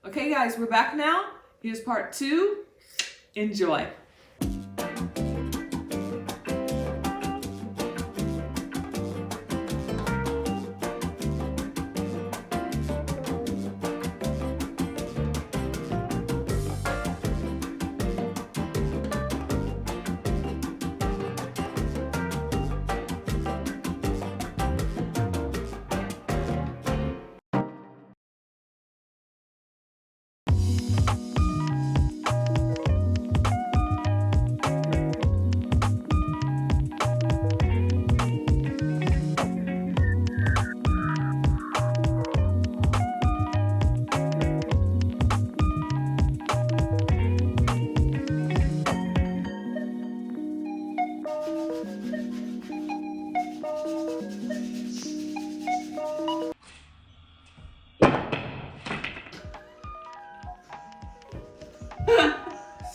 Okay guys, we're back now. Here's part 2. Enjoy.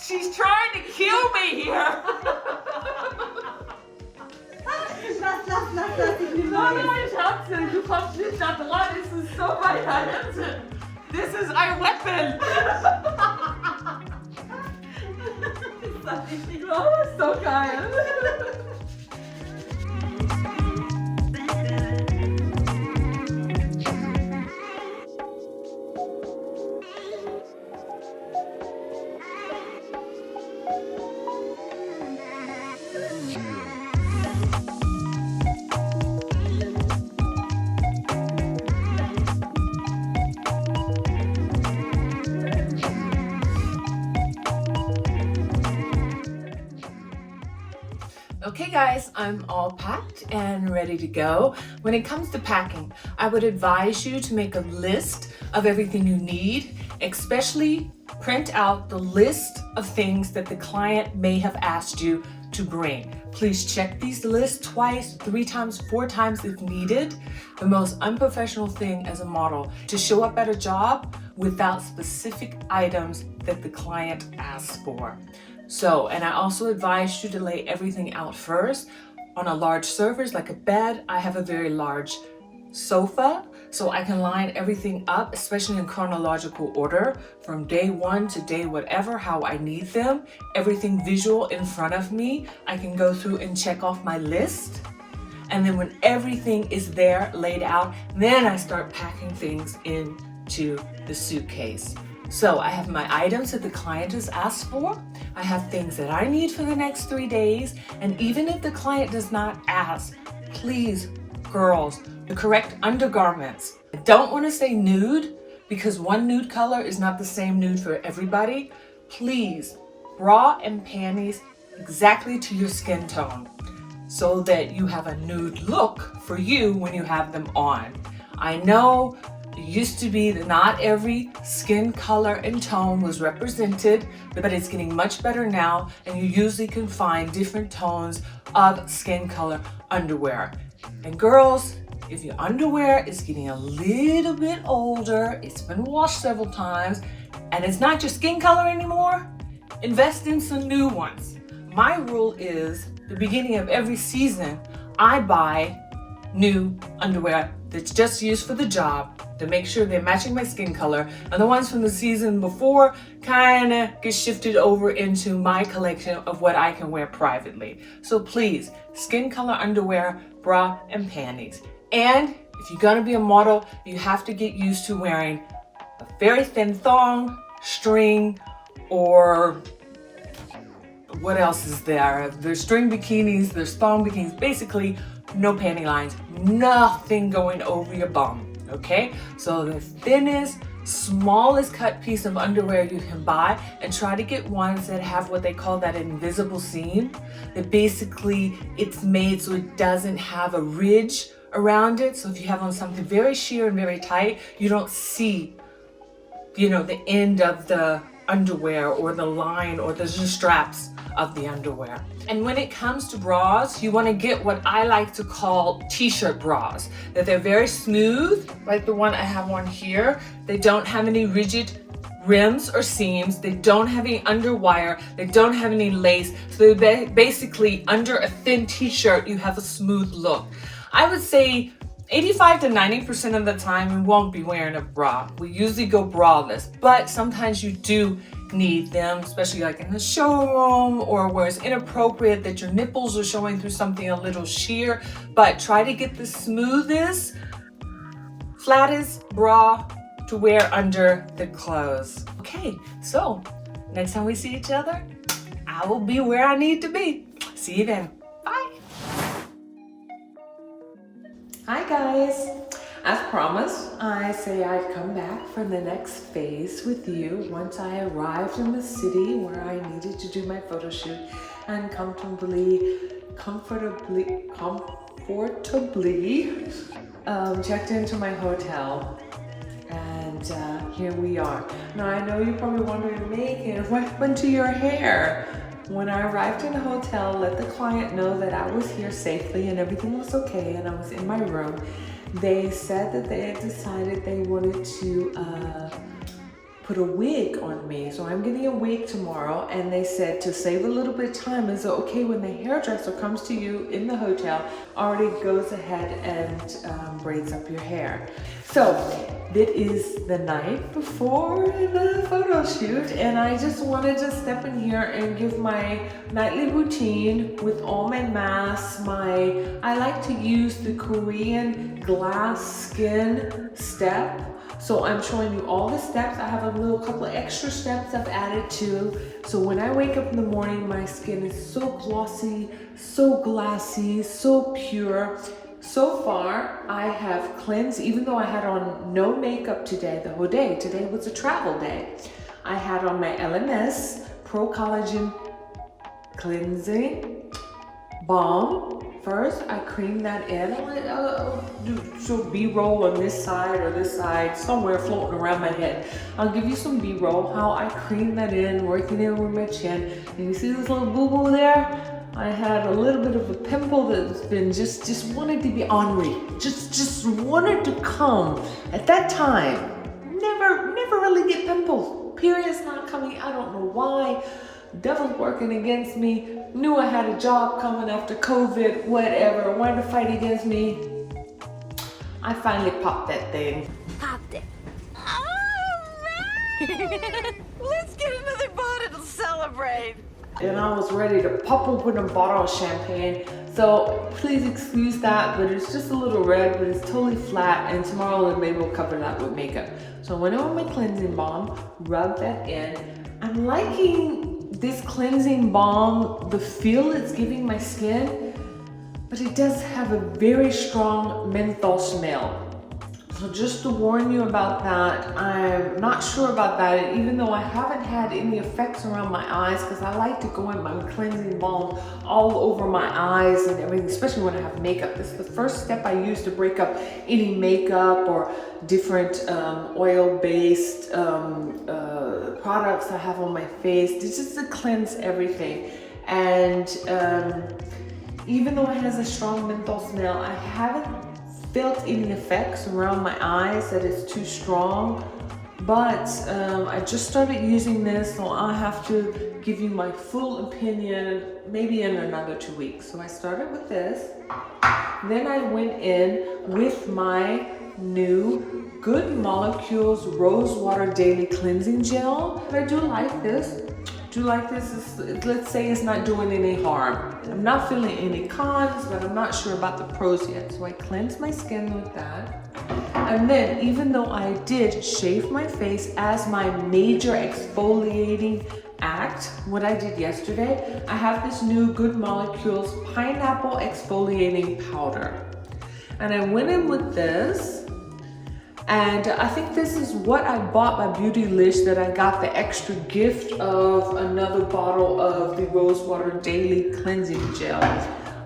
She's trying to kill me here. Nein, Schatze, du kommst nicht da dran. Es ist so weit da hinten. This is our weapon. Oh, so geil. Okay guys, I'm all packed and ready to go. When it comes to packing, I would advise you to make a list of everything you need, especially print out the list of things that the client may have asked you to bring. Please check these lists twice, 3 times, 4 times if needed. The most unprofessional thing as a model, to show up at a job without specific items that the client asks for. So, and I also advise you to lay everything out first. On a large surface like a bed, I have a very large sofa, so I can line everything up, especially in chronological order, from day 1 to day whatever, how I need them. Everything visual in front of me, I can go through and check off my list. And then when everything is there laid out, then I start packing things into the suitcase. So I have my items that the client has asked for. I have things that I need for the next 3 days. And even if the client does not ask, please, girls, the correct undergarments. I don't want to say nude because one nude color is not the same nude for everybody. Please, bra and panties exactly to your skin tone so that you have a nude look for you when you have them on. I know it used to be that not every skin color and tone was represented, but it's getting much better now, and you usually can find different tones of skin color underwear. And girls, if your underwear is getting a little bit older, it's been washed several times, and it's not your skin color anymore, invest in some new ones. My rule is, the beginning of every season, I buy new underwear that's just used for the job to make sure they're matching my skin color, and the ones from the season before kind of get shifted over into my collection of what I can wear privately. So please, skin color underwear, bra and panties. And if you're gonna be a model, you have to get used to wearing a very thin thong, string, or what else is there? There's string bikinis, there's thong bikinis, basically no panty lines, nothing going over your bum, okay? So the thinnest, smallest cut piece of underwear you can buy, and try to get ones that have what they call that invisible seam, that basically it's made so it doesn't have a ridge around it. So if you have on something very sheer and very tight, you don't see, you know, the end of the underwear or the line or the straps of the underwear. And when it comes to bras, you want to get what I like to call t-shirt bras, that they're very smooth, like the one I have on here. They don't have any rigid rims or seams, they don't have any underwire, they don't have any lace, so basically under a thin t-shirt you have a smooth look. I would say 85 to 90% of the time, we won't be wearing a bra. We usually go braless, but sometimes you do need them, especially like in the showroom or where it's inappropriate that your nipples are showing through something a little sheer. But try to get the smoothest, flattest bra to wear under the clothes. Okay, so next time we see each other, I will be where I need to be. See you then. Bye. Hi guys. As promised, I say I'd come back for the next phase with you once I arrived in the city where I needed to do my photo shoot and comfortably checked into my hotel. And here we are. Now I know you're probably wondering, Megan, what happened to your hair? When I arrived in the hotel, let the client know that I was here safely and everything was okay and I was in my room. They said that they had decided they wanted to put a wig on me. So I'm getting a wig tomorrow, and they said to save a little bit of time, is it okay when the hairdresser comes to you in the hotel, already goes ahead and braids up your hair. So it is the night before the photo shoot, and I just wanted to step in here and give my nightly routine with all my masks. I like to use the Korean glass skin step. So I'm showing you all the steps. I have a little couple of extra steps I've added too. So when I wake up in the morning, my skin is so glossy, so glassy, so pure. So far, I have cleansed, even though I had on no makeup today, the whole day. Today was a travel day. I had on my LMS Pro Collagen Cleansing Balm. First, I cream that in. I'll do some B-roll on this side or this side, somewhere floating around my head. I'll give you some B-roll, how I cream that in, working in with my chin. And you see this little boo-boo there? I had a little bit of a pimple that's been just wanted to be ornery. Just wanted to come. At that time, never really get pimples. Period's not coming, I don't know why. Devil's working against me. Knew I had a job coming after COVID, whatever. Wanted to fight against me. I finally popped that thing. Popped it. Alright! Let's get another bottle to celebrate. And I was ready to pop open a bottle of champagne. So please excuse that, but it's just a little red, but it's totally flat. And tomorrow maybe we'll cover that with makeup. So I went on my cleansing balm, rubbed that in. I'm liking this cleansing balm, the feel it's giving my skin, but it does have a very strong menthol smell. So just to warn you about that, I'm not sure about that, even though I haven't had any effects around my eyes, because I like to go in my cleansing balm all over my eyes and everything, especially when I have makeup. This is the first step I use to break up any makeup or different oil-based products I have on my face. This is to cleanse everything. And even though it has a strong menthol smell, I haven't felt any effects around my eyes that it's too strong, but I just started using this, so I'll have to give you my full opinion maybe in another 2 weeks. So I started with this, then I went in with my new Good Molecules Rose Water Daily Cleansing Gel. I do like this. Let's say it's not doing any harm. I'm not feeling any cons, but I'm not sure about the pros yet. So I cleanse my skin with that. And then, even though I did shave my face as my major exfoliating act, what I did yesterday, I have this new Good Molecules Pineapple Exfoliating Powder. And I went in with this. And I think this is what I bought by Beautylish, that I got the extra gift of another bottle of the Rose Water Daily Cleansing Gel.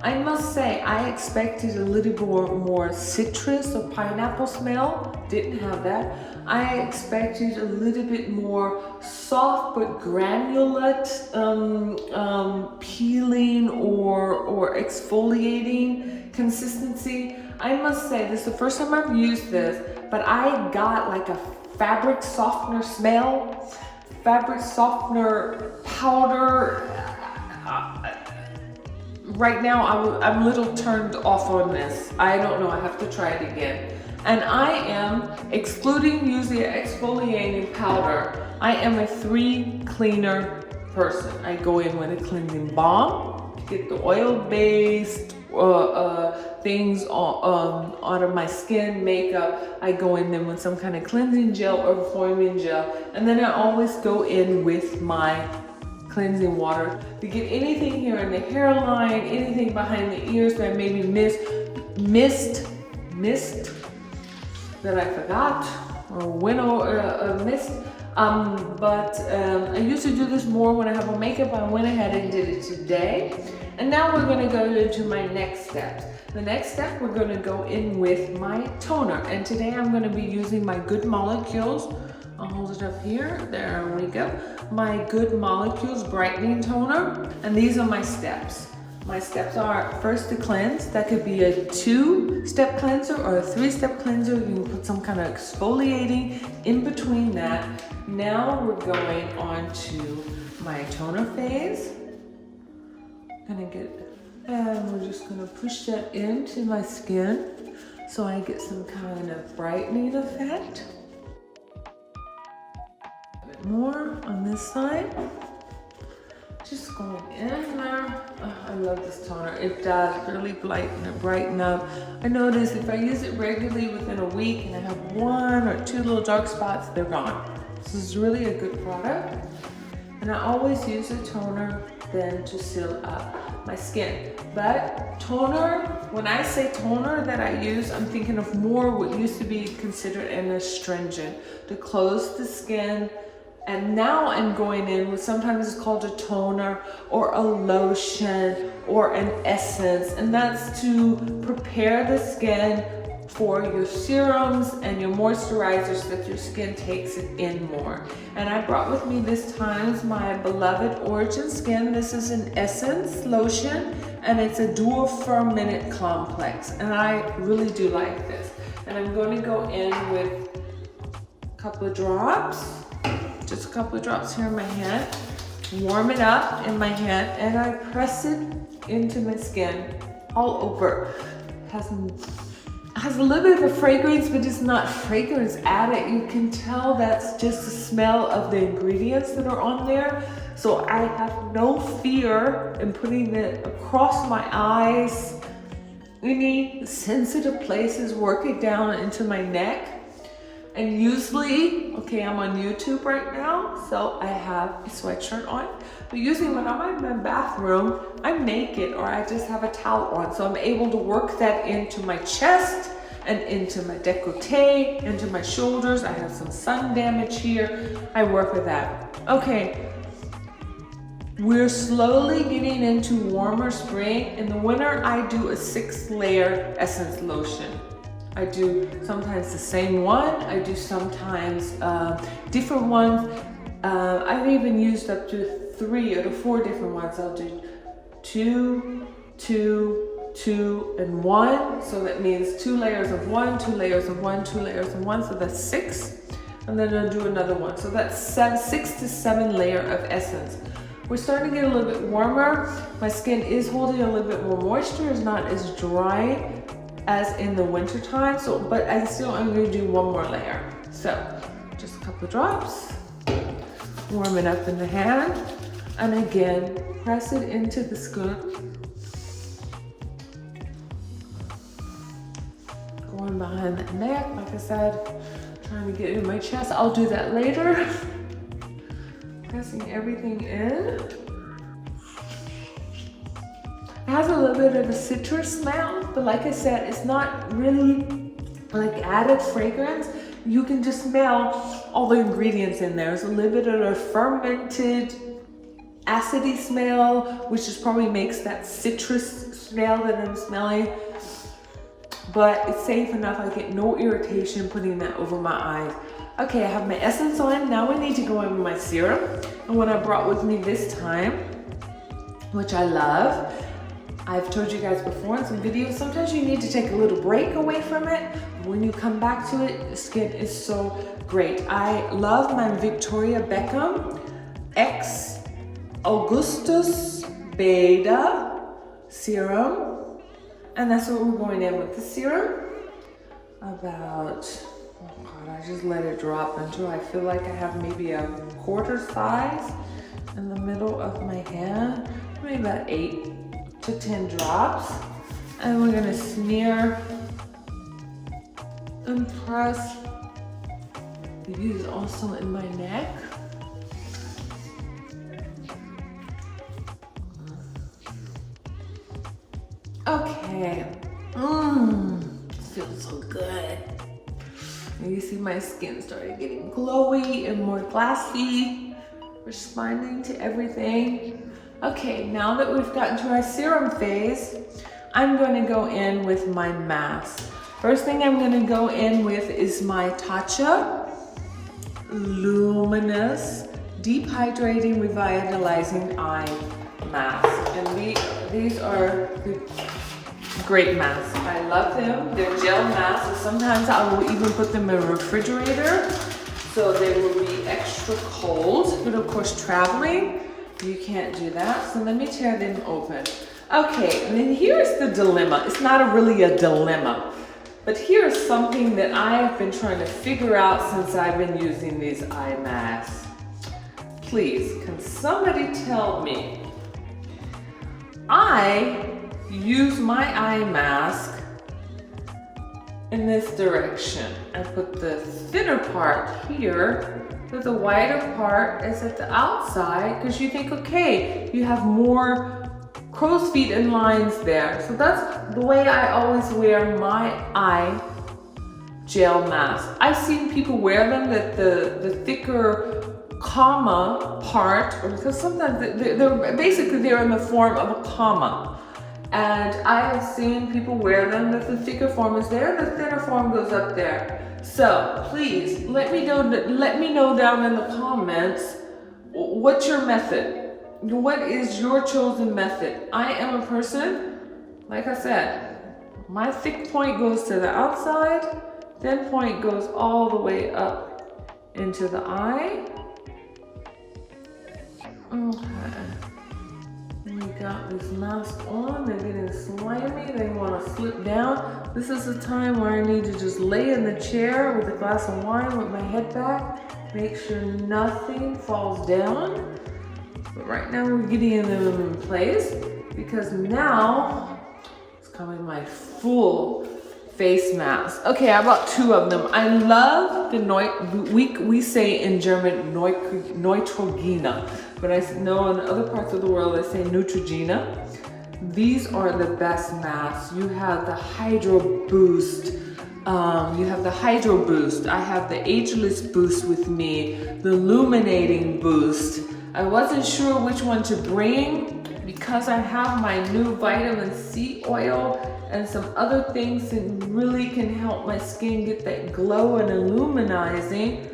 I must say, I expected a little more citrus or pineapple smell. Didn't have that. I expected a little bit more soft but granulate peeling or exfoliating consistency. I must say, this is the first time I've used this, but I got like a fabric softener smell, fabric softener powder, right now I'm a little turned off on this. I don't know, I have to try it again. And I am, excluding using exfoliating powder, I am a 3 cleaner person. I go in with a cleansing balm to get the oil-based things out of my skin, makeup. I go in then with some kind of cleansing gel or foaming gel, and then I always go in with my cleansing water to get anything here in the hairline, anything behind the ears that maybe missed that I forgot or missed. But I used to do this more when I have on makeup. I went ahead and did it today. And now we're gonna go into my next steps. The next step, we're gonna go in with my toner. And today I'm gonna be using my Good Molecules. I'll hold it up here, there we go. My Good Molecules Brightening Toner. And these are my steps. My steps are first to cleanse. That could be a 2-step cleanser or a 3-step cleanser. You can put some kind of exfoliating in between that. Now we're going on to my toner phase. And we're just gonna push that into my skin so I get some kind of brightening effect. A bit more on this side. Just going in there. Oh, I love this toner. It does really brighten up. I notice if I use it regularly within a week and I have 1 or 2 little dark spots, they're gone. This is really a good product. And I always use a toner then to seal up my skin. But toner, when I say toner that I use, I'm thinking of more what used to be considered an astringent to close the skin. And now I'm going in with, sometimes it's called a toner or a lotion or an essence, and that's to prepare the skin for your serums and your moisturizers so that your skin takes it in more. And I brought with me this time my beloved Origin Skin. This is an essence lotion and it's a dual fermented complex, and I really do like this. And I'm going to go in with a couple of drops. Just a couple of drops here in my hand, warm it up in my hand, and I press it into my skin all over. It has a little bit of a fragrance, but it's not fragrance added. You can tell that's just the smell of the ingredients that are on there. So I have no fear in putting it across my eyes, any sensitive places, work it down into my neck. And usually, okay, I'm on YouTube right now, so I have a sweatshirt on. But usually when I'm in my bathroom, I'm naked or I just have a towel on. So I'm able to work that into my chest and into my décolleté, into my shoulders. I have some sun damage here. I work with that. Okay, we're slowly getting into warmer spring. In the winter, I do a 6-layer essence lotion. I do sometimes the same one. I do sometimes different ones. I've even used up to 3 or to 4 different ones. I'll do 2, 2, 2, and 1. So that means 2 layers of 1, 2 layers of 1, 2 layers of 1. So that's 6. And then I'll do another one. So that's 6 to 7 layer of essence. We're starting to get a little bit warmer. My skin is holding a little bit more moisture. It's not as dry as in the winter time, but I'm going to do 1 more layer. So just a couple of drops, warm it up in the hand, and again press it into the skin, going behind the neck. Like I said, trying to get it in my chest. I'll do that later. Pressing everything in. It has a little bit of a citrus smell, but like I said, it's not really like added fragrance. You can just smell all the ingredients in there. There's a little bit of a fermented acidy smell, which just probably makes that citrus smell that I'm smelling. But it's safe enough. I get no irritation putting that over my eyes. Okay, I have my essence on. Now I need to go in with my serum. And what I brought with me this time, which I love, I've told you guys before in some videos, sometimes you need to take a little break away from it. When you come back to it, the skin is so great. I love my Victoria Beckham X Augustus Beta serum. And that's what we're going in with the serum. About, oh God, I just let it drop until I feel like I have maybe a quarter size in the middle of my hand. Maybe about 8 to 10 drops. And we're gonna smear and press. These also in my neck. Okay. Feels so good. And you see my skin started getting glowy and more glassy, responding to everything. Okay, now that we've gotten to our serum phase, I'm going to go in with my mask. First thing I'm going to go in with is my Tatcha Luminous Deep Hydrating Revitalizing Eye Mask. And these are the great masks. I love them. They're gel masks. So sometimes I will even put them in a refrigerator so they will be extra cold. But of course, traveling, you can't do that. So let me tear them open. Okay, and then here's the dilemma. It's not really a dilemma, but here's something that I have been trying to figure out since I've been using these eye masks. Please, can somebody tell me? I use my eye mask in this direction. I put the thinner part here, but the wider part is at the outside, because you think, okay, you have more crow's feet and lines there. So that's the way I always wear my eye gel mask. I've seen people wear them that the thicker comma part, because sometimes they're basically they're in the form of a comma. And I have seen people wear them that the thicker form is there, the thinner form goes up there. So please let me know down in the comments, what's your method? What is your chosen method? I am a person, like I said, my thick point goes to the outside, thin point goes all the way up into the eye. Okay. We got this mask on, they're getting slimy, they want to slip down. This is the time where I need to just lay in the chair with a glass of wine with my head back, make sure nothing falls down. But right now we're getting them in place, because now it's coming my full face mask. Okay, I bought 2 of them. I love the we say in German Neutrogena, but I know in other parts of the world they say Neutrogena. These are the best masks. You have the Hydro Boost. You have the Hydro Boost. I have the Ageless Boost with me, the Illuminating Boost. I wasn't sure which one to bring because I have my new vitamin C oil and some other things that really can help my skin get that glow and illuminizing.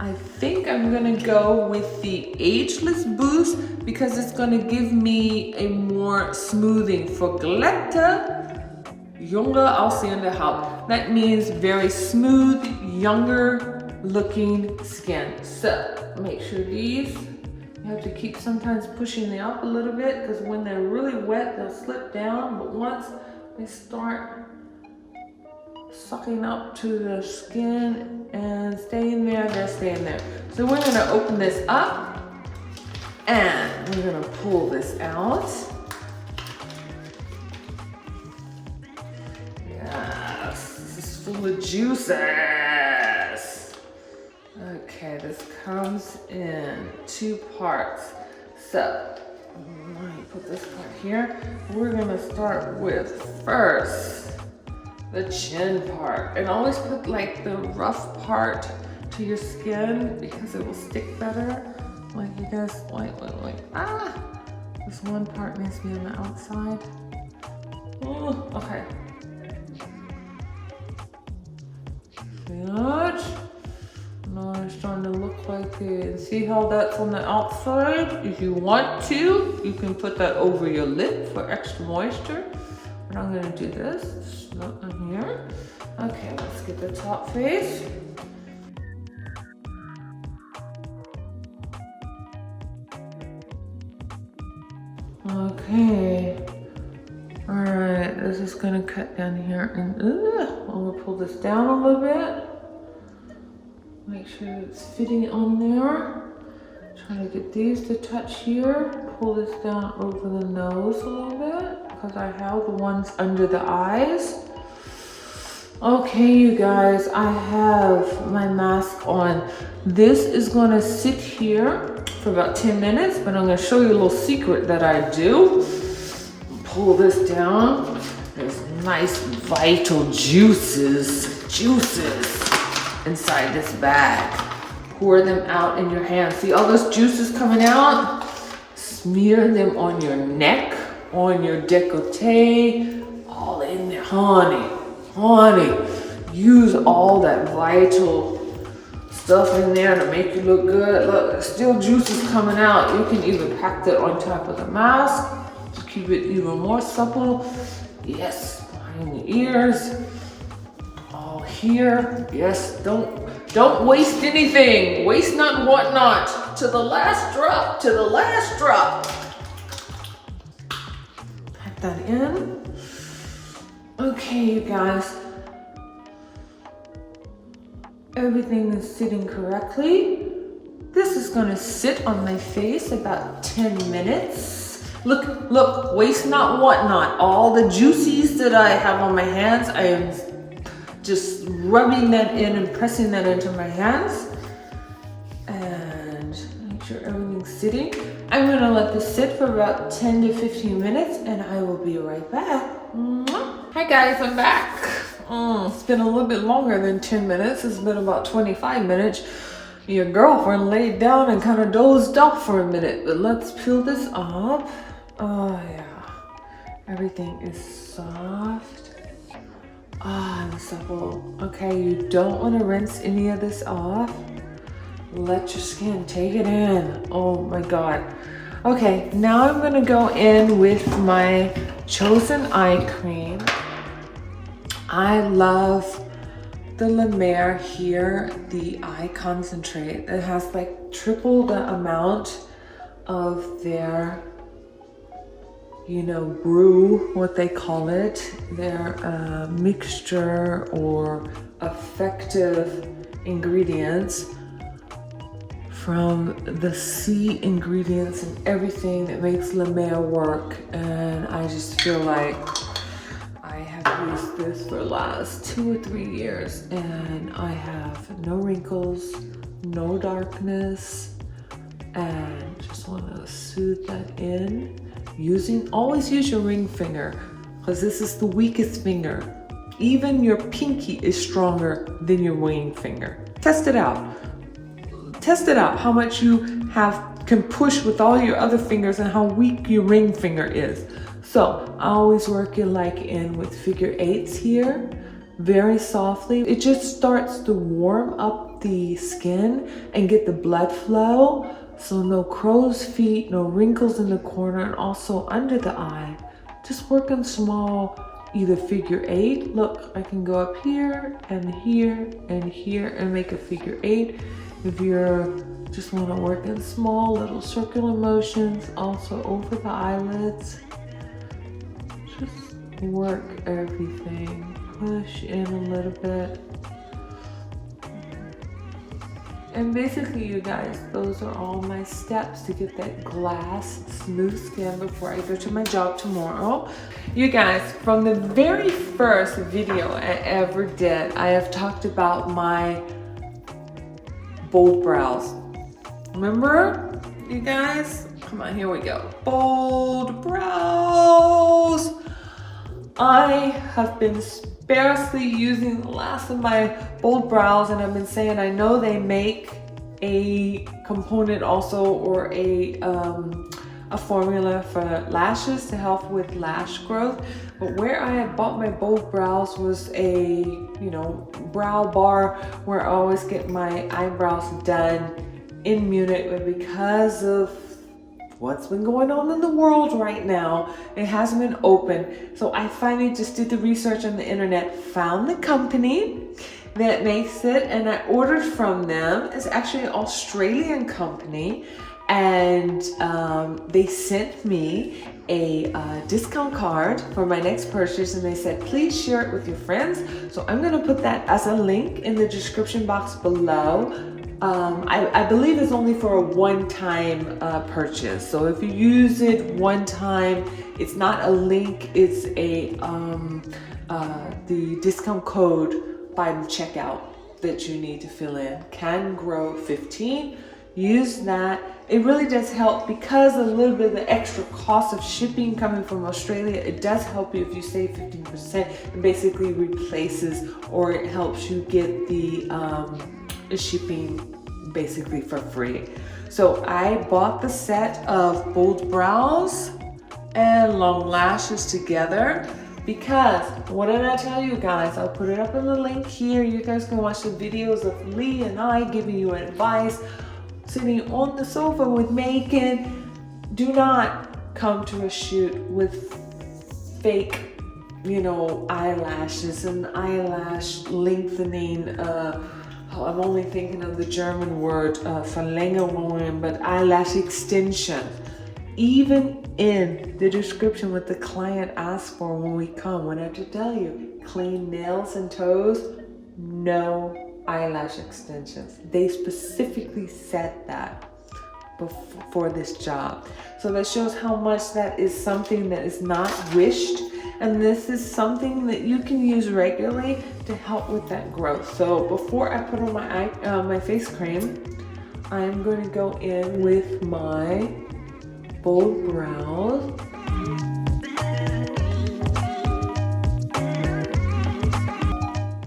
I think I'm gonna go with the Ageless Boost because it's gonna give me a more smoothing for glatte, junge aussehende Haut. That means very smooth, younger looking skin. So make sure these, you have to keep sometimes pushing them up a little bit because when they're really wet, they'll slip down. But once they start sucking up to the skin and staying there, they're staying there. So we're gonna open this up and we're gonna pull this out. Yes, this is full of juices. Okay, this comes in 2 parts. So, let me put this part here. We're gonna start with first the chin part. And always put like the rough part to your skin because it will stick better. Like you guys, like, this one part needs to be on the outside. Oh, okay. Good. Now it's starting to look like it. See how that's on the outside? If you want to, you can put that over your lip for extra moisture. But I'm gonna do this, not on here. Okay, let's get the top face. Okay, All right, this is gonna cut down here, and I'm gonna pull this down a little bit. Make sure it's fitting on there. Trying to get these to touch here. Pull this down over the nose a little bit because I have the ones under the eyes. Okay, you guys, I have my mask on. This is gonna sit here for about 10 minutes, but I'm gonna show you a little secret that I do. Pull this down. There's nice vital juices inside this bag. Pour them out in your hands. See all those juices coming out? Smear them on your neck, on your décolleté, all in there, honey. Use all that vital stuff in there to make you look good. Look, there's still juices coming out. You can even pack that on top of the mask to keep it even more supple. Yes, behind the ears. All here. Yes, don't waste anything. Waste not, want not. To the last drop, to the last drop. Pack that in. Okay, you guys. Everything is sitting correctly. This is gonna sit on my face about 10 minutes. Look, waste not, want not. All the juices that I have on my hands, I am just rubbing that in and pressing that into my hands. And make sure everything's sitting. I'm gonna let this sit for about 10 to 15 minutes and I will be right back. Hi guys, I'm back. It's been a little bit longer than 10 minutes. It's been about 25 minutes. Your girlfriend laid down and kind of dozed off for a minute, but let's peel this off. Oh yeah, everything is soft. And supple. Okay, you don't want to rinse any of this off. Let your skin take it in. Oh my God. Okay, now I'm gonna go in with my chosen eye cream. I love the Lemare here, the eye concentrate. It has like triple the amount of their, brew, what they call it, their mixture or effective ingredients from the C ingredients and everything that makes Lemare work. And I just feel like I have used this for the last 2 or 3 years and I have no wrinkles, no darkness, and just want to soothe that in. Always use your ring finger because this is the weakest finger. Even your pinky is stronger than your ring finger. Test it out. Test it out how much you can push with all your other fingers and how weak your ring finger is. So I always work it in with figure 8s here, very softly. It just starts to warm up the skin and get the blood flow. So no crow's feet, no wrinkles in the corner, and also under the eye. Just working small, either figure 8. Look, I can go up here and here and here and make a figure 8. If you're just want to work in small little circular motions, also over the eyelids. Just work everything. Push in a little bit. And basically, you guys, those are all my steps to get that glass smooth skin before I go to my job tomorrow. You guys, from the very first video I ever did, I have talked about my bold brows. Remember, you guys? Come on, here we go. Bold brows. I have been sparsely using the last of my bold brows, and I've been saying I know they make a component also, or a formula for lashes to help with lash growth. But where I had bought my bold brows was a brow bar where I always get my eyebrows done in Munich, but because of what's been going on in the world right now, it hasn't been open. So I finally just did the research on the internet, found the company that makes it, and I ordered from them. It's actually an Australian company, and they sent me a discount card for my next purchase, and they said please share it with your friends. So I'm gonna put that as a link in the description box below. I believe it's only for a one-time purchase. So if you use it one time, it's not a link, it's a the discount code by the checkout that you need to fill in. Can Grow 15. Use that. It really does help because a little bit of the extra cost of shipping coming from Australia, it does help you if you save 15%. It basically replaces, or it helps you get the shipping basically for free. So I bought the set of bold brows and long lashes together because, what did I tell you guys? I'll put it up in the link here. You guys can watch the videos of Lee and I giving you advice, sitting on the sofa with Macon. Do not come to a shoot with fake, eyelashes and eyelash lengthening. I'm only thinking of the German word Verlängerungen, but eyelash extension. Even in the description what the client asks for when we come, when I have to tell you, clean nails and toes, no eyelash extensions. They specifically said that for this job. So that shows how much that is something that is not wished, and this is something that you can use regularly to help with that growth. So before I put on my face cream, I'm going to go in with my bold brows.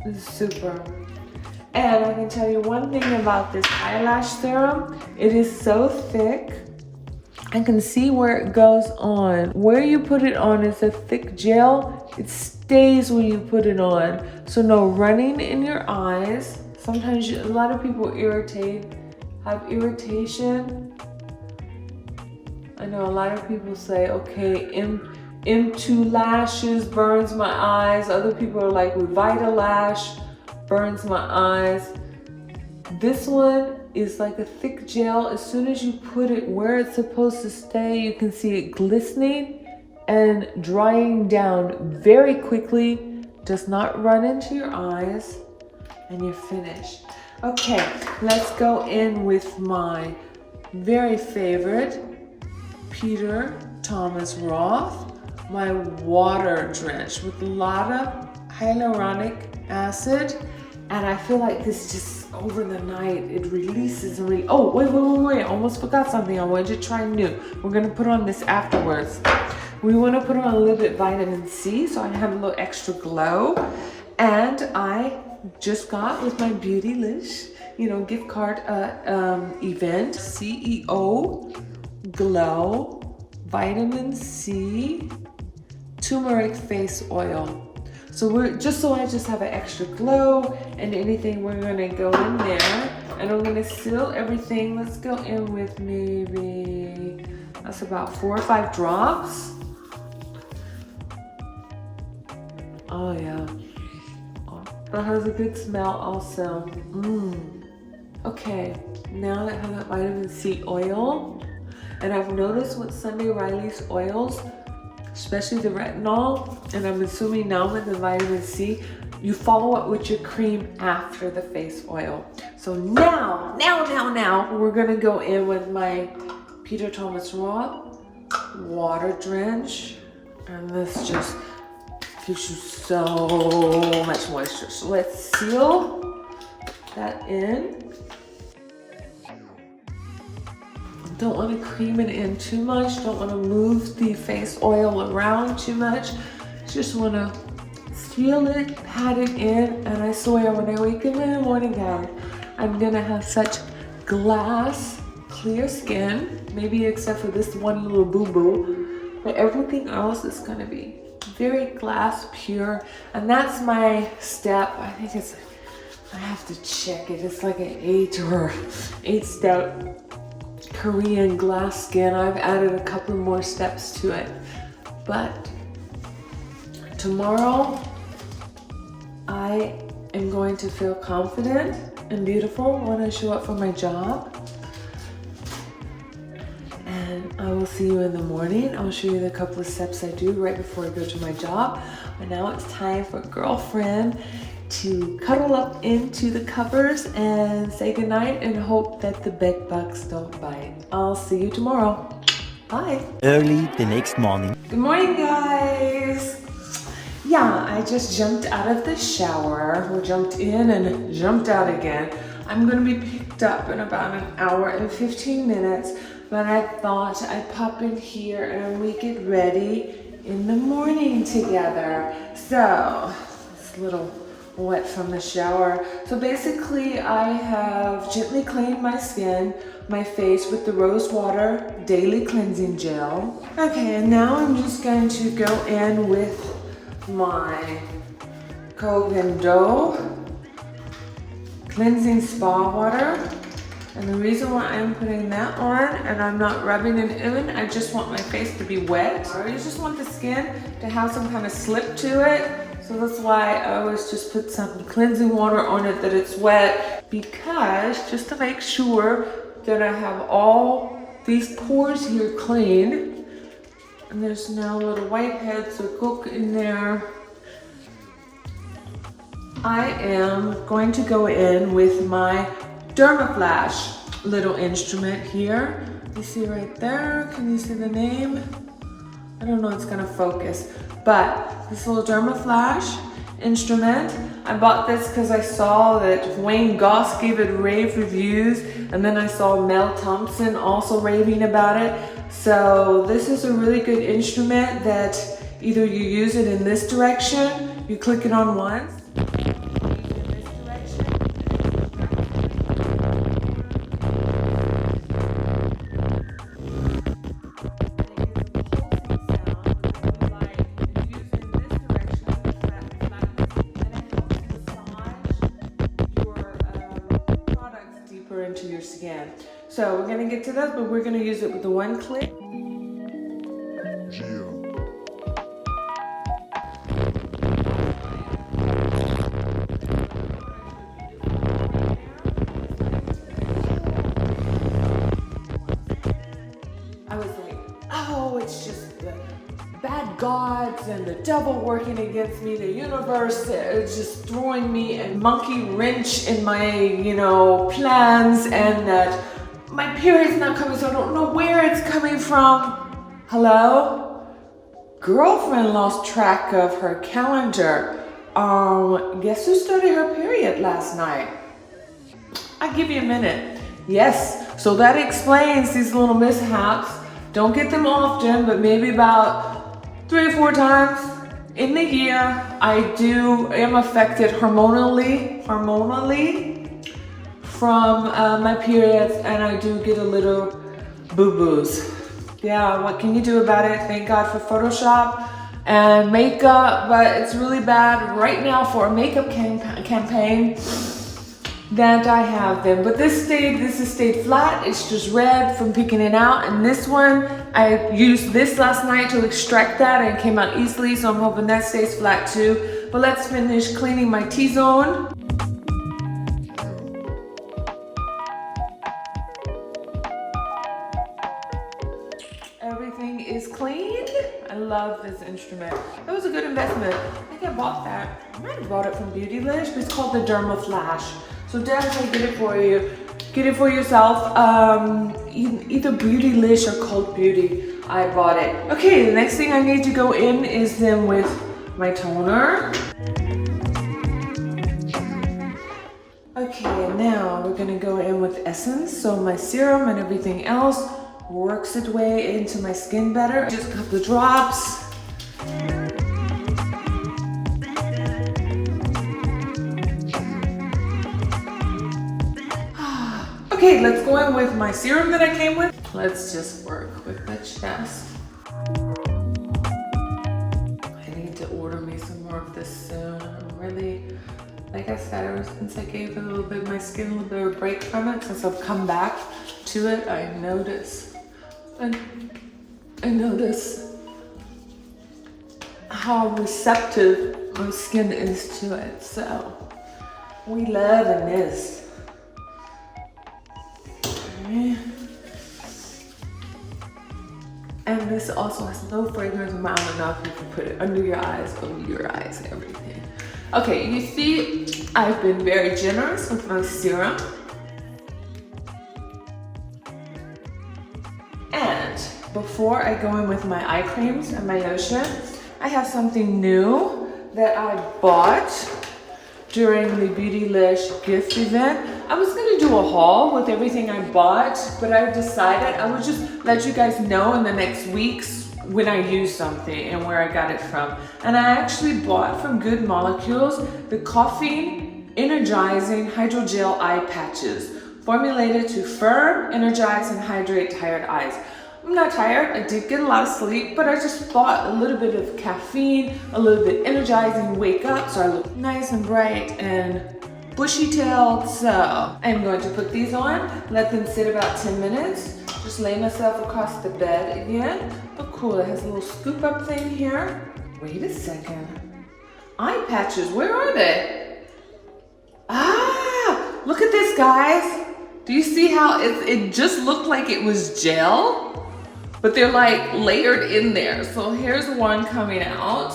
This is super. And I can tell you one thing about this eyelash serum. It is so thick. I can see where it goes on. Where you put it on is a thick gel. It stays when you put it on. So no running in your eyes. Sometimes a lot of people have irritation. I know a lot of people say, okay, M2 lashes burns my eyes. Other people are like, Revitalash burns my eyes. This one is like a thick gel. As soon as you put it where it's supposed to stay, you can see it glistening and drying down very quickly. Does not run into your eyes, and you're finished. Okay, let's go in with my very favorite Peter Thomas Roth, my water drench with a lot of hyaluronic acid. And I feel like this just over the night, it releases and oh, wait, I almost forgot something. I wanted to try new. We're gonna put on this afterwards. We wanna put on a little bit vitamin C so I have a little extra glow. And I just got with my Beautylish, gift card event, CEO Glow Vitamin C Turmeric Face Oil. So I just have an extra glow and anything, we're gonna go in there and I'm gonna seal everything. Let's go in with maybe, that's about 4 or 5 drops. Oh yeah, that has a good smell also. Okay, now that I have that vitamin C oil, and I've noticed with Sunday Riley's oils, especially the retinol, and I'm assuming now with the vitamin C, you follow up with your cream after the face oil. So now, we're gonna go in with my Peter Thomas Roth water drench, and this just gives you so much moisture. So let's seal that in. Don't want to cream it in too much. Don't want to move the face oil around too much. Just want to seal it, pat it in, and I swear when I wake up in the morning, guys, I'm gonna have such glass, clear skin, maybe except for this one little boo-boo, but everything else is gonna be very glass pure. And that's my step. I think it's, I have to check it. It's like an 8 step Korean glass skin. I've added a couple more steps to it, but tomorrow I am going to feel confident and beautiful when I show up for my job. and I will see you in the morning. I'll show you the couple of steps I do right before I go to my job. But now it's time for girlfriend to cuddle up into the covers and say goodnight and hope that the bed bugs don't bite. I'll see you tomorrow. Bye. Early the next morning. Good morning, guys. Yeah, I just jumped out of the shower. We jumped in and jumped out again. I'm gonna be picked up in about an hour and 15 minutes, but I thought I'd pop in here and we get ready in the morning together. So, it's a little wet from the shower. So basically I have gently cleaned my skin, my face with the rose water daily cleansing gel. Okay, and now I'm just going to go in with my Carbone cleansing spa water. And the reason why I'm putting that on and I'm not rubbing it in, I just want my face to be wet. I just want the skin to have some kind of slip to it. So that's why I always just put some cleansing water on it that it's wet, because just to make sure that I have all these pores here clean. And there's no little whiteheads or gook in there. I am going to go in with my Dermaflash little instrument here. You see right there, can you see the name? I don't know, it's gonna focus, but this little Dermaflash instrument, I bought this because I saw that Wayne Goss gave it rave reviews, and then I saw Mel Thompson also raving about it. So this is a really good instrument that either you use it in this direction, you click it on once, into your skin. So we're gonna get to that, but we're gonna use it with the one click. I was like, oh, it's just the bad gods and the devil working against me, the universe is just throwing me a monkey wrench in my, plans, and that my period's not coming, so I don't know where it's coming from. Hello? Girlfriend lost track of her calendar. Guess who started her period last night? I'll give you a minute. Yes, so that explains these little mishaps. Don't get them often, but maybe about 3 or 4 times in the year, I am affected hormonally from my periods, and I do get a little boo-boos. Yeah, what can you do about it? Thank God for Photoshop and makeup, but it's really bad right now for a makeup campaign that I have them. But this has stayed flat. It's just red from picking it out. And this one, I used this last night to extract that and it came out easily. So I'm hoping that stays flat too. But let's finish cleaning my T-zone. Everything is clean. I love this instrument. That was a good investment. I think I bought that. I might have bought it from Beautylish, but it's called the Dermaflash. So definitely get it for you. Get it for yourself. Either Beautylish or Cult Beauty. I bought it. Okay, the next thing I need to go in is then with my toner. Okay, now we're gonna go in with essence. So my serum and everything else works its way into my skin better. Just a couple of drops. Okay, let's go in with my serum that I came with. Let's just work with the chest. I need to order me some more of this soon. I'm really, like I said, ever since I gave a little bit, my skin a little bit of a break from it, since I've come back to it, I notice how receptive my skin is to it. So we loving this. And this also has no fragrance, mild enough. You can put it under your eyes, over your eyes, everything. Okay, you see, I've been very generous with my serum. And before I go in with my eye creams and my lotion, I have something new that I bought during the Beautylish gift event. I was gonna do a haul with everything I bought, but I decided I would just let you guys know in the next weeks when I use something and where I got it from. And I actually bought from Good Molecules the Caffeine Energizing Hydrogel Eye Patches, formulated to firm, energize, and hydrate tired eyes. I'm not tired, I did get a lot of sleep, but I just thought a little bit of caffeine, a little bit energizing, wake up, so I look nice and bright and bushy-tailed. So I'm going to put these on, let them sit about 10 minutes, just lay myself across the bed again. Oh cool, it has a little scoop up thing here. Wait a second. Eye patches, where are they? Ah, look at this, guys. Do you see how it just looked like it was gel? But they're like layered in there. So here's one coming out.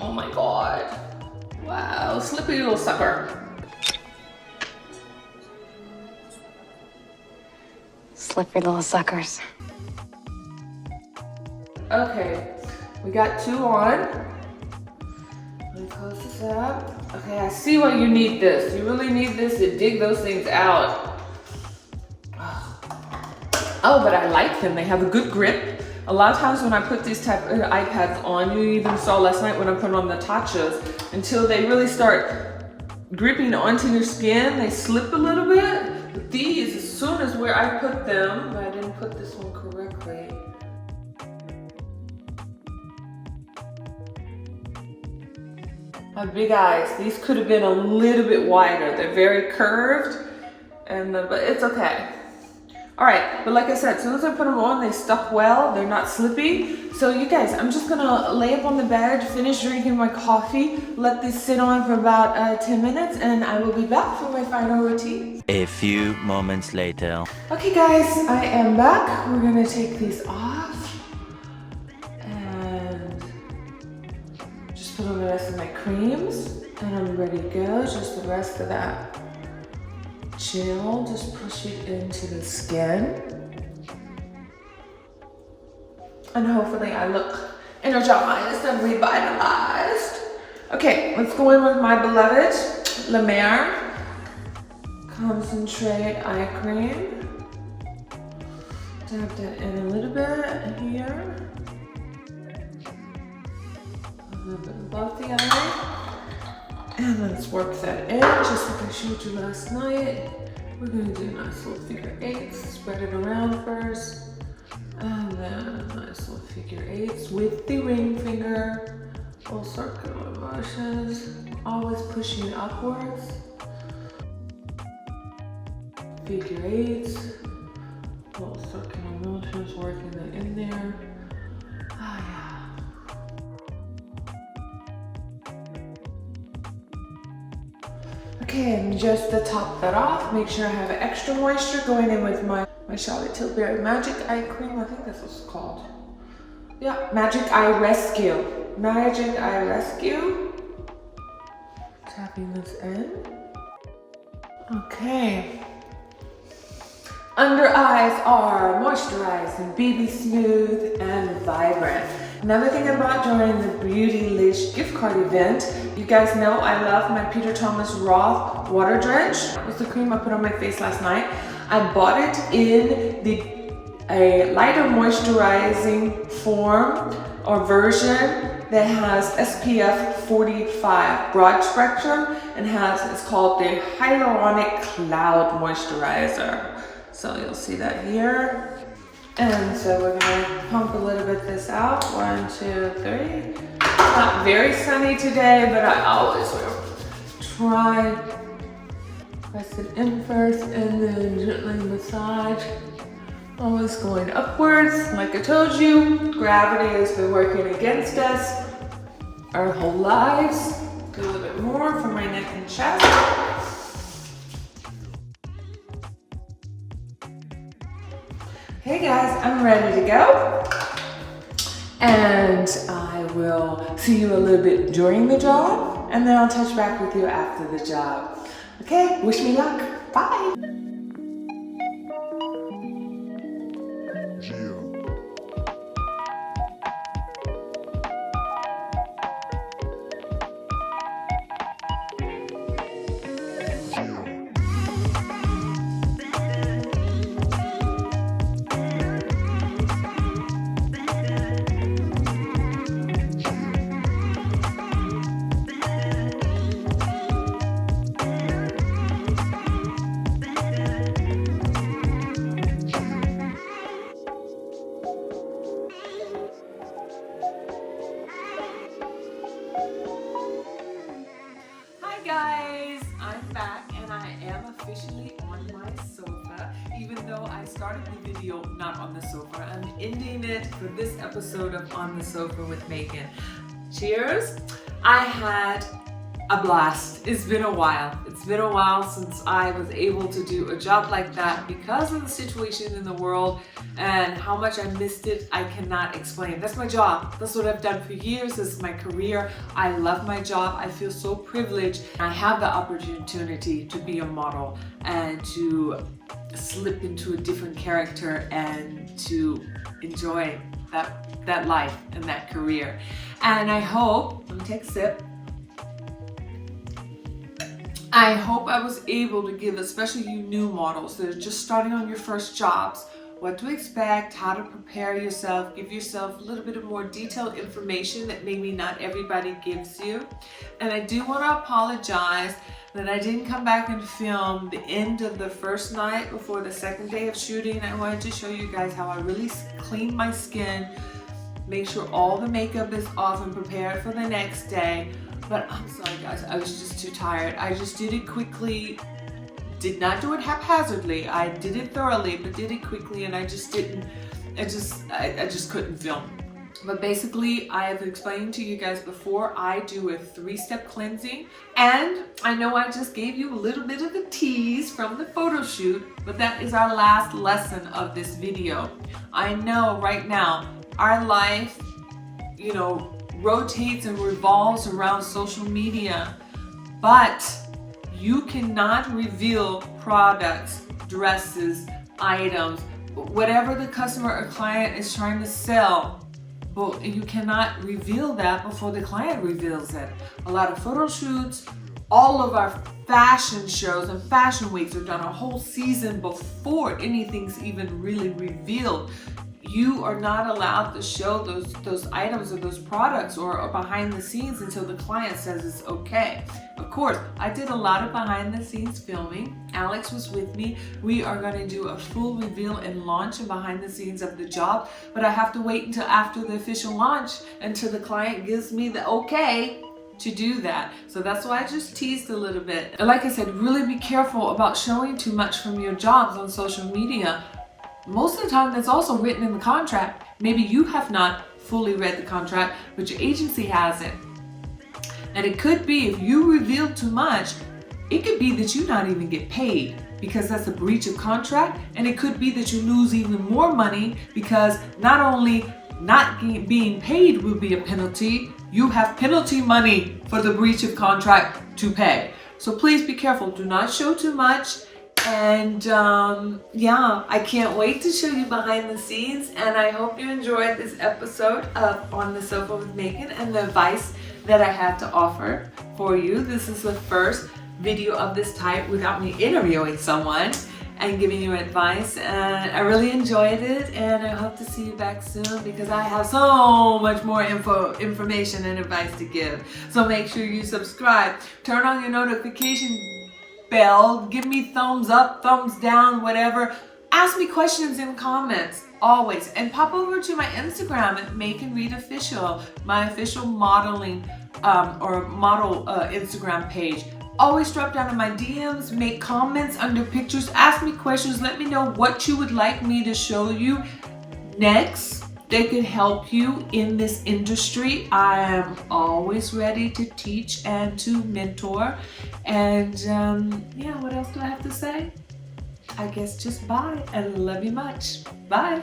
Oh my God. Wow, slippery little sucker. Slippery little suckers. Okay, we got two on. Let me close this up. Okay, I see why you need this. You really need this to dig those things out. Oh, but I like them. They have a good grip. A lot of times when I put these type of iPads on, you even saw last night when I put on the Tatchas, until they really start gripping onto your skin, they slip a little bit. But these, as soon as where I put them, but I didn't put this one correctly. My big eyes, these could have been a little bit wider. They're very curved, but it's okay. All right, but like I said, as soon as I put them on, they stuck well. They're not slippy. So you guys, I'm just gonna lay up on the bed, finish drinking my coffee, let this sit on for about 10 minutes, and I will be back for my final routine. A few moments later. Okay guys, I am back. We're gonna take these off and just put on the rest of my creams, and I'm ready to go. Just the rest of that gel, just push it into the skin. And hopefully I look energized and revitalized. Okay, let's go in with my beloved Lemare Concentrate Eye Cream. Dab that in a little bit here. A little bit above the eye. And let's work that in, just like I showed you last night. We're gonna do nice little figure eights, spread it around first. And then nice little figure eights with the ring finger. Little circular motions, always pushing upwards. Figure eights, little circular motions, working that in there. Ah, yeah. Okay, and just to top that off, make sure I have extra moisture going in with my Charlotte Tilbury Magic Eye Cream. I think that's what it's called. Yeah, Magic Eye Rescue. Magic Eye Rescue. Tapping this in. Okay. Under eyes are moisturized and baby smooth and vibrant. Another thing I bought during the Beautylish gift card event, you guys know I love my Peter Thomas Roth Water Drench. That was the cream I put on my face last night. I bought it in a lighter moisturizing form or version that has SPF 45 broad spectrum and it's called the Hyaluronic Cloud Moisturizer. So you'll see that here. And so we're gonna pump a little bit this out. 1, 2, 3. It's not very sunny today, but I always will try. Press it in first and then gently massage. Always going upwards. Like I told you, gravity has been working against us our whole lives. Do a little bit more for my neck and chest. Hey guys, I'm ready to go. And I will see you a little bit during the job, and then I'll touch back with you after the job. Okay, wish me luck. Bye. Guys, I'm back and I am officially on my sofa, even though I started the video not on the sofa. I'm ending it for this episode of On the Sofa with Macon. Cheers! I had a blast. It's been a while. It's been a while since I was able to do a job like that because of the situation in the world and how much I missed it. I cannot explain. That's my job. That's what I've done for years. This is my career. I love my job. I feel so privileged. I have the opportunity to be a model and to slip into a different character and to enjoy that life and that career. And I hope, let me take a sip. I hope I was able to give, especially you new models that are just starting on your first jobs, what to expect, how to prepare yourself, give yourself a little bit of more detailed information that maybe not everybody gives you. And I do want to apologize that I didn't come back and film the end of the first night before the second day of shooting. I wanted to show you guys how I really cleaned my skin, make sure all the makeup is off and prepared for the next day. But I'm sorry guys, I was just too tired. I just did it quickly, did not do it haphazardly. I did it thoroughly, but did it quickly, and I just couldn't film. But basically, I have explained to you guys before, I do a 3-step cleansing. And I know I just gave you a little bit of a tease from the photo shoot, but that is our last lesson of this video. I know right now, our life, you know, rotates and revolves around social media, but you cannot reveal products, dresses, items, whatever the customer or client is trying to sell, but you cannot reveal that before the client reveals it. A lot of photo shoots, all of our fashion shows and fashion weeks are done a whole season before anything's even really revealed. You are not allowed to show those items or those products or behind the scenes until the client says it's okay. Of course, I did a lot of behind the scenes filming. Alex was with me. We are going to do a full reveal and launch and behind the scenes of the job, but I have to wait until after the official launch until the client gives me the okay to do that. So that's why I just teased a little bit. And like I said, really be careful about showing too much from your jobs on social media. Most of the time that's also written in the contract. Maybe you have not fully read the contract, but your agency has it. And it could be if you reveal too much, it could be that you not even get paid because that's a breach of contract. And it could be that you lose even more money because not only not being paid will be a penalty, you have penalty money for the breach of contract to pay. So please be careful. Do not show too much. And yeah, I can't wait to show you behind the scenes, and I hope you enjoyed this episode of On the Sofa with Macon and the advice that I have to offer for you. This is the first video of this type without me interviewing someone and giving you advice, and I really enjoyed it, and I hope to see you back soon because I have so much more information and advice to give. So make sure you subscribe, turn on your notification bell, give me thumbs up, thumbs down, whatever. Ask me questions in comments, always. And pop over to my Instagram at Macon Reed Official, my official modeling model Instagram page. Always drop down in my DMs, make comments under pictures, ask me questions, let me know what you would like me to show you next that could help you in this industry. I am always ready to teach and to mentor. And yeah, what else do I have to say? I guess just bye and love you much. Bye.